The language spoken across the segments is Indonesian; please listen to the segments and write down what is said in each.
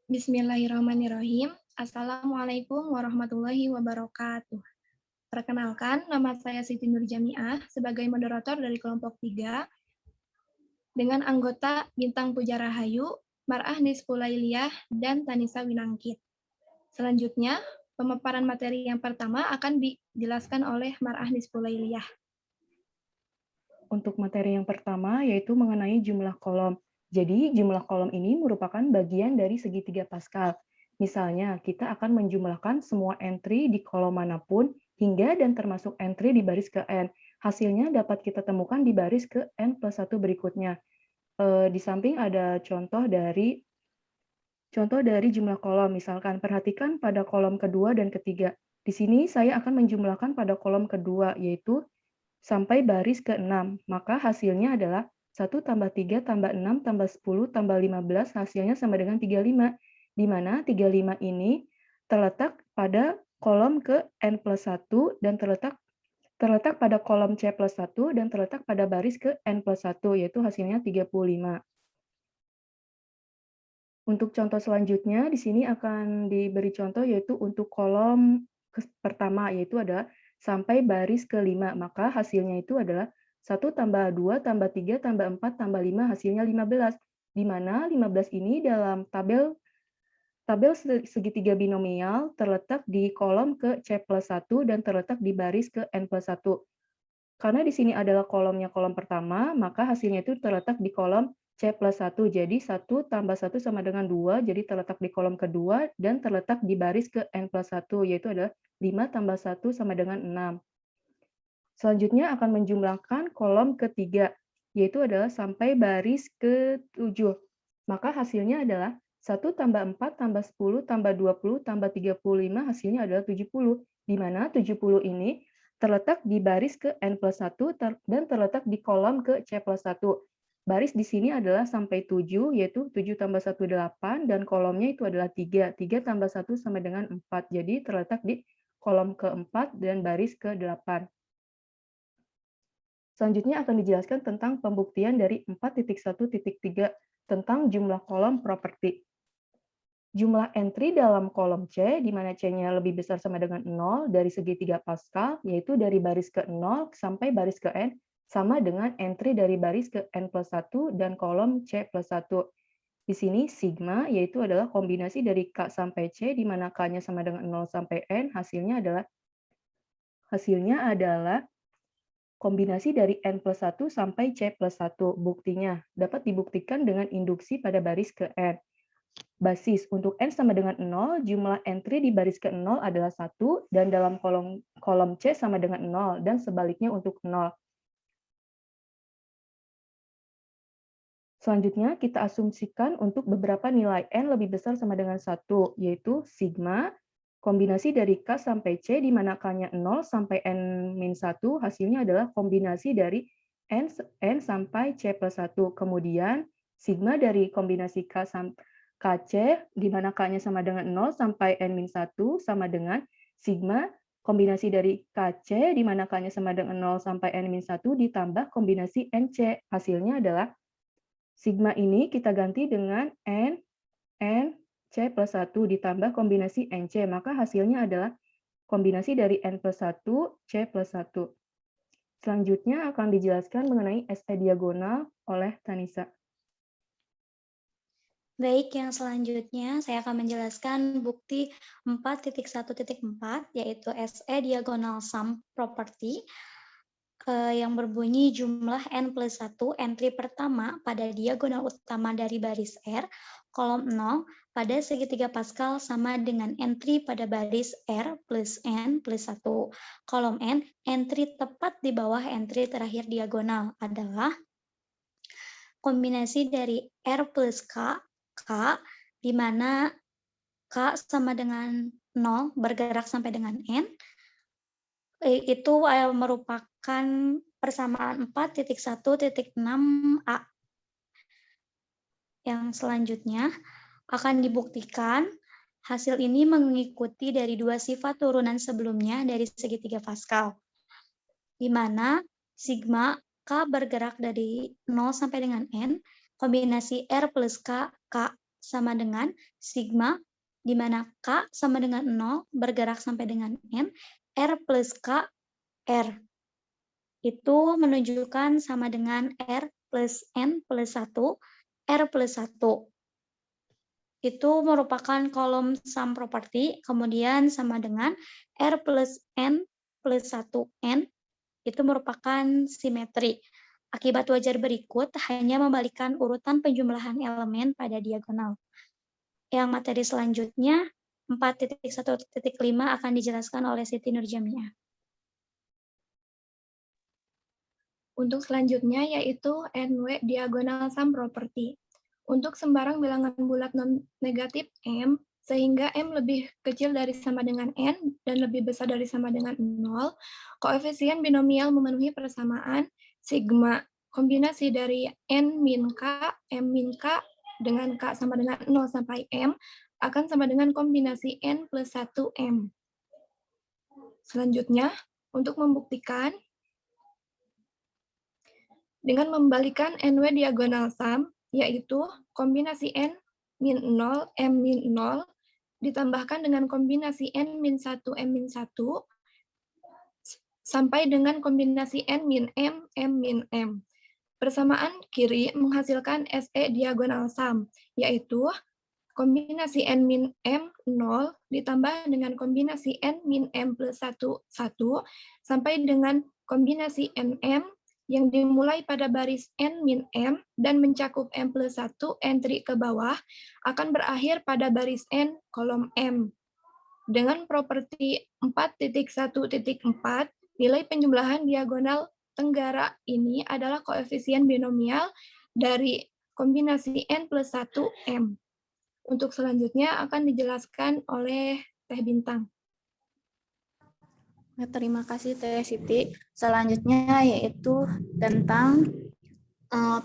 Bismillahirrahmanirrahim. Assalamualaikum warahmatullahi wabarakatuh. Perkenalkan, nama saya Siti Nurjamiah sebagai moderator dari kelompok 3 dengan anggota Bintang Puja Rahayu, Mar'ah Nisfulailiyah, dan Tanisa Winangkit. Selanjutnya, pemaparan materi yang pertama akan dijelaskan oleh Mar'ah Nisfulailiyah. Untuk materi yang pertama yaitu mengenai jumlah kolom. Jadi jumlah kolom ini merupakan bagian dari segitiga Pascal. Misalnya, kita akan menjumlahkan semua entry di kolom manapun hingga dan termasuk entry di baris ke N. Hasilnya dapat kita temukan di baris ke N plus 1 berikutnya. Di samping ada contoh dari jumlah kolom. Misalkan, perhatikan pada kolom kedua dan ketiga. Di sini saya akan menjumlahkan pada kolom kedua, yaitu sampai baris ke-6, maka hasilnya adalah 1 tambah 3 tambah 6 tambah 10 tambah 15, hasilnya sama dengan 35, di mana 35 ini terletak pada kolom ke N plus 1 dan terletak pada kolom C plus 1 dan terletak pada baris ke N plus 1, yaitu hasilnya 35. Untuk contoh selanjutnya, di sini akan diberi contoh yaitu untuk kolom pertama, yaitu adalah sampai baris ke-5, maka hasilnya itu adalah 1 tambah 2 tambah 3 tambah 4 tambah 5, hasilnya 15, di mana 15 ini dalam tabel segitiga binomial terletak di kolom ke C plus 1 dan terletak di baris ke N plus 1. Karena di sini adalah kolomnya kolom pertama, maka hasilnya itu terletak di kolom C plus 1. Jadi 1 tambah 1 sama dengan 2, jadi terletak di kolom kedua dan terletak di baris ke N plus 1, yaitu adalah 5 tambah 1 sama dengan 6. Selanjutnya akan menjumlahkan kolom ketiga, yaitu adalah sampai baris ke-7. Maka hasilnya adalah 1 tambah 4 tambah 10 tambah 20 tambah 35, hasilnya adalah 70, di mana 70 ini terletak di baris ke N plus 1 dan terletak di kolom ke C plus 1. Baris di sini adalah sampai 7, yaitu 7 tambah 1, 8, dan kolomnya itu adalah 3. 3 tambah 1 sama dengan 4, jadi terletak di kolom ke-4 dan baris ke-8. Selanjutnya akan dijelaskan tentang pembuktian dari 4.1.3 tentang jumlah kolom properti. Jumlah entry dalam kolom C, di mana C-nya lebih besar sama dengan 0 dari segitiga Pascal, yaitu dari baris ke 0 sampai baris ke N, sama dengan entry dari baris ke N plus 1 dan kolom C plus 1. Di sini sigma, yaitu adalah kombinasi dari K sampai C, di mana K-nya sama dengan 0 sampai N, hasilnya adalah kombinasi dari N plus 1 sampai C plus 1. Buktinya dapat dibuktikan dengan induksi pada baris ke N. Basis untuk N sama dengan 0, jumlah entry di baris ke 0 adalah 1, dan dalam kolom C sama dengan 0, dan sebaliknya untuk 0. Selanjutnya, kita asumsikan untuk beberapa nilai N lebih besar sama dengan 1, yaitu sigma, kombinasi dari K sampai C, di mana K-nya 0 sampai N-1, hasilnya adalah kombinasi dari N sampai C plus 1. Kemudian, sigma dari kombinasi K sampai KC, di mana K-nya sama dengan 0 sampai N-1, sama dengan sigma kombinasi dari KC, di mana K-nya sama dengan 0 sampai N-1, ditambah kombinasi NC. Hasilnya adalah sigma ini kita ganti dengan N C plus 1 ditambah kombinasi NC, maka hasilnya adalah kombinasi dari N plus 1, C plus 1. Selanjutnya akan dijelaskan mengenai SE diagonal oleh Tanisa. Baik, yang selanjutnya saya akan menjelaskan bukti 4.1.4, yaitu SE diagonal sum property, yang berbunyi jumlah N plus 1 entry pertama pada diagonal utama dari baris R, kolom 0 pada segitiga Pascal sama dengan entry pada baris R plus N plus 1. Kolom N, entry tepat di bawah entry terakhir diagonal adalah kombinasi dari R plus K, di mana K sama dengan 0 bergerak sampai dengan N, itu merupakan persamaan 4.1.6a. Yang selanjutnya akan dibuktikan hasil ini mengikuti dari dua sifat turunan sebelumnya dari segitiga Pascal, di mana sigma K bergerak dari 0 sampai dengan N, kombinasi R plus K sama dengan sigma, di mana K sama dengan 0, bergerak sampai dengan N, R plus K, R. Itu menunjukkan sama dengan R plus N plus 1, R plus 1. Itu merupakan kolom sum property, kemudian sama dengan R plus N plus 1N, itu merupakan simetri. Akibat wajar berikut hanya membalikkan urutan penjumlahan elemen pada diagonal. Yang materi selanjutnya, 4.1.5 akan dijelaskan oleh Siti Nurjamiah. Untuk selanjutnya yaitu NW diagonal sum property. Untuk sembarang bilangan bulat non-negatif M, sehingga M lebih kecil dari sama dengan N dan lebih besar dari sama dengan 0, koefisien binomial memenuhi persamaan sigma kombinasi dari N min K, M min K, dengan K sama dengan 0 sampai M, akan sama dengan kombinasi N plus 1M. Selanjutnya, untuk membuktikan, dengan membalikan NW diagonal sum, yaitu kombinasi N min 0, M min 0, ditambahkan dengan kombinasi N min 1, M min 1, sampai dengan kombinasi N min M, M min M. Persamaan kiri menghasilkan SE diagonal sum, yaitu kombinasi N min M 0 ditambah dengan kombinasi N min M plus 1, 1, sampai dengan kombinasi NM yang dimulai pada baris N min M dan mencakup M plus 1 entry ke bawah akan berakhir pada baris N kolom M. Dengan properti 4.1.4, nilai penjumlahan diagonal tenggara ini adalah koefisien binomial dari kombinasi N plus 1M. Untuk selanjutnya akan dijelaskan oleh Teh Bintang. Terima kasih Teh Siti. Selanjutnya yaitu tentang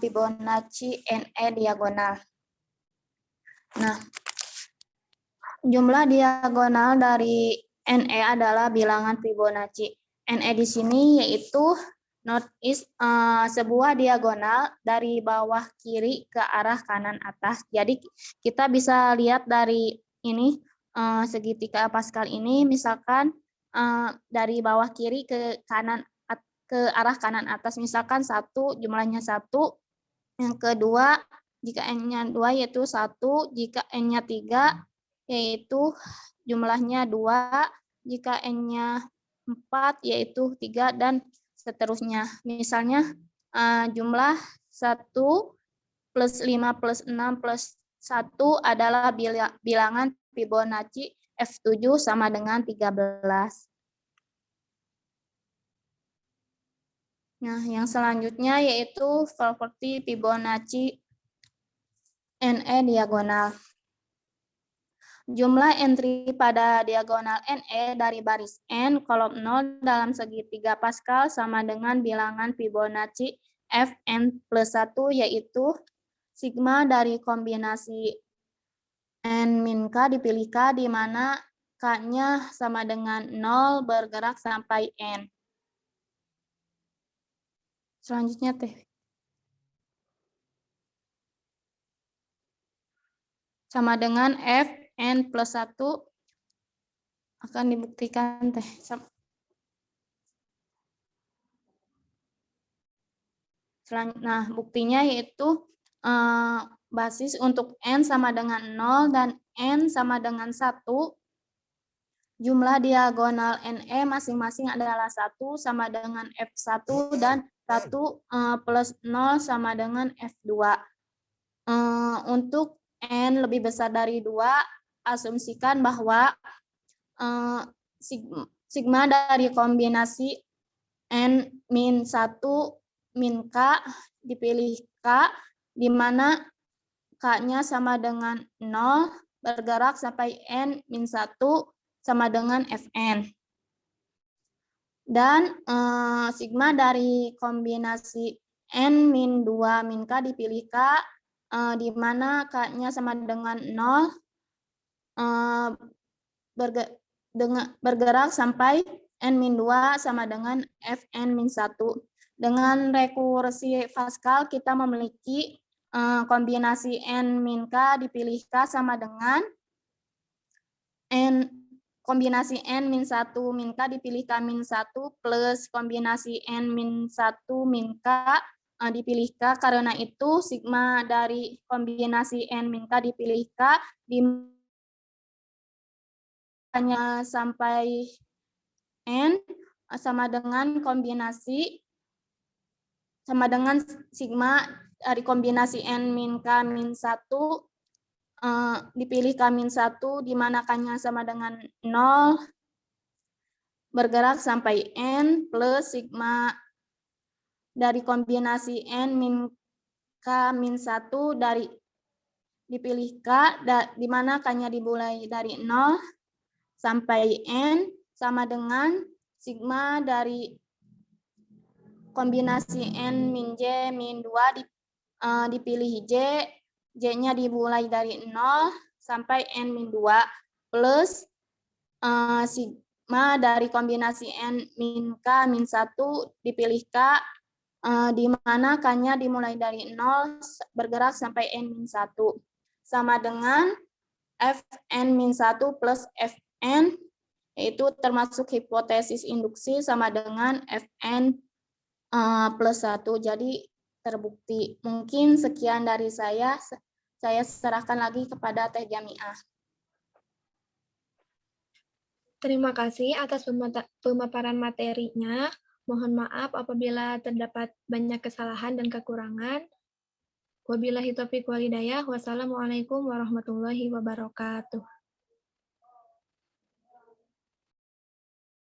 Fibonacci NE diagonal. Nah, jumlah diagonal dari NE adalah bilangan Fibonacci. NE di sini yaitu sebuah diagonal dari bawah kiri ke arah kanan atas. Jadi kita bisa lihat dari ini segitiga Pascal ini, misalkan dari bawah kiri ke kanan ke arah kanan atas, misalkan 1 jumlahnya 1, yang kedua jika n-nya 2 yaitu 1, jika n-nya 3 yaitu jumlahnya 2, jika n-nya 4 yaitu 3, dan seterusnya. Misalnya jumlah 1 plus 5 plus 6 plus 1 adalah bilangan Fibonacci F7 sama dengan 13. Nah, yang selanjutnya yaitu properti Fibonacci NE diagonal. Jumlah entry pada diagonal NE dari baris N kolom 0 dalam segitiga Pascal sama dengan bilangan Fibonacci Fn plus 1, yaitu sigma dari kombinasi N min K dipilih K, di mana K-nya sama dengan 0 bergerak sampai N. Selanjutnya Teh. Sama dengan Fn plus 1 akan dibuktikan Teh. Nah, buktinya yaitu basis untuk N sama dengan 0 dan N sama dengan 1, jumlah diagonal NE masing-masing adalah 1 sama dengan F1 dan 1 plus 0 sama dengan F2. Untuk N lebih besar dari 2, asumsikan bahwa sigma dari kombinasi N min 1 min K dipilih K, di mana K-nya sama dengan 0, bergerak sampai N min 1 sama dengan Fn. Dan sigma dari kombinasi N min 2 min K dipilih K, di mana K-nya sama dengan 0, bergerak sampai N min 2 sama dengan Fn min 1. Dengan rekursi Pascal kita memiliki kombinasi N min K dipilih K sama dengan kombinasi N min 1 min K dipilih K min 1 plus kombinasi N min 1 min K dipilih K. Karena itu sigma dari kombinasi N min K dipilih K hanya sampai N sama dengan sigma dari kombinasi N min K min 1 dipilih K min 1 di mana K-nya sama dengan 0 bergerak sampai N plus sigma dari kombinasi N min K min 1 dari dipilih K di mana K-nya dimulai dari 0 sampai N sama dengan sigma dari kombinasi N min J min 2 dipilih J, J-nya dimulai dari 0 sampai N min 2 plus sigma dari kombinasi N min K min 1 dipilih K di mana K-nya dimulai dari 0 bergerak sampai N min 1 sama dengan Fn min 1 plus Fn yaitu termasuk hipotesis induksi sama dengan Fn plus 1. Jadi terbukti. Mungkin sekian dari saya. Saya serahkan lagi kepada Teh Jamiah. Terima kasih atas pemaparan materinya. Mohon maaf apabila terdapat banyak kesalahan dan kekurangan. Wabillahi taufiq wal hidayah. Wassalamualaikum warahmatullahi wabarakatuh.